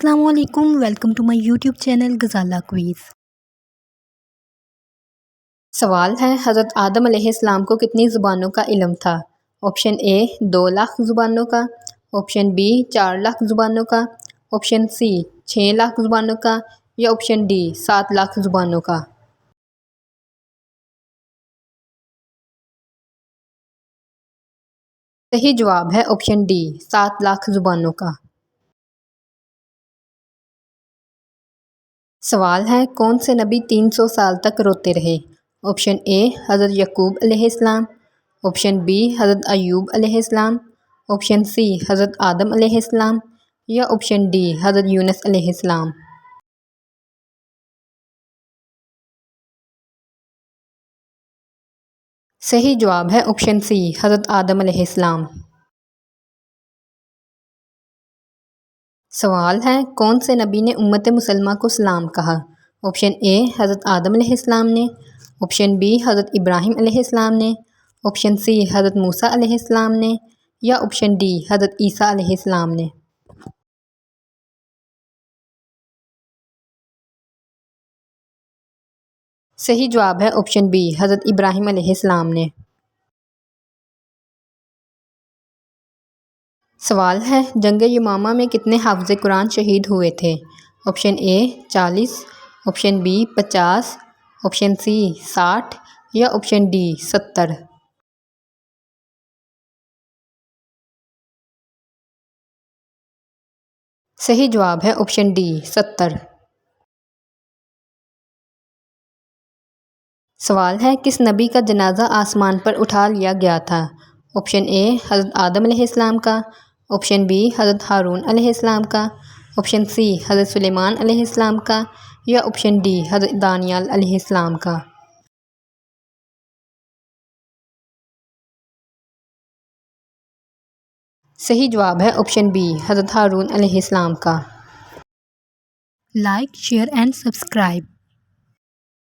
السلام علیکم، welcome to my YouTube channel Ghazala quiz. سوال ہے، حضرت آدم علیہ السلام کو کتنی زبانوں کا علم تھا؟ آپشن اے 2 لاکھ زبانوں کا، آپشن بی 4 لاکھ زبانوں کا، آپشن سی 6 لاکھ زبانوں کا یا آپشن ڈی 7 لاکھ زبانوں کا۔ صحیح جواب ہے آپشن ڈی 7 لاکھ زبانوں کا۔ سوال ہے، کون سے نبی 300 سال تک روتے رہے؟ آپشن اے حضرت یعقوب علیہ السلام، آپشن بی حضرت ایوب علیہ السلام، آپشن سی حضرت آدم علیہ السلام یا آپشن ڈی حضرت یونس علیہ السلام۔ صحیح جواب ہے آپشن سی حضرت آدم علیہ السلام۔ سوال ہے، کون سے نبی نے امت مسلمہ کو سلام کہا؟ آپشن اے حضرت آدم علیہ السلام نے، آپشن بی حضرت ابراہیم علیہ السلام نے، آپشن سی حضرت موسیٰ علیہ السلام نے یا آپشن ڈی حضرت عیسیٰ علیہ السلام نے۔ صحیح جواب ہے آپشن بی حضرت ابراہیم علیہ السلام نے۔ سوال ہے، جنگ یمامہ میں کتنے حافظ قرآن شہید ہوئے تھے؟ آپشن اے 40، آپشن بی 50، آپشن سی 60 یا آپشن ڈی 70۔ صحیح جواب ہے آپشن ڈی 70۔ سوال ہے، کس نبی کا جنازہ آسمان پر اٹھا لیا گیا تھا؟ آپشن اے حضرت آدم علیہ السلام کا، آپشن بی حضرت ہارون علیہ السلام کا، آپشن سی حضرت سلیمان علیہ السلام کا یا آپشن ڈی حضرت دانیال علیہ السلام کا۔ صحیح جواب ہے آپشن بی حضرت ہارون علیہ السلام کا۔ Like, share and subscribe.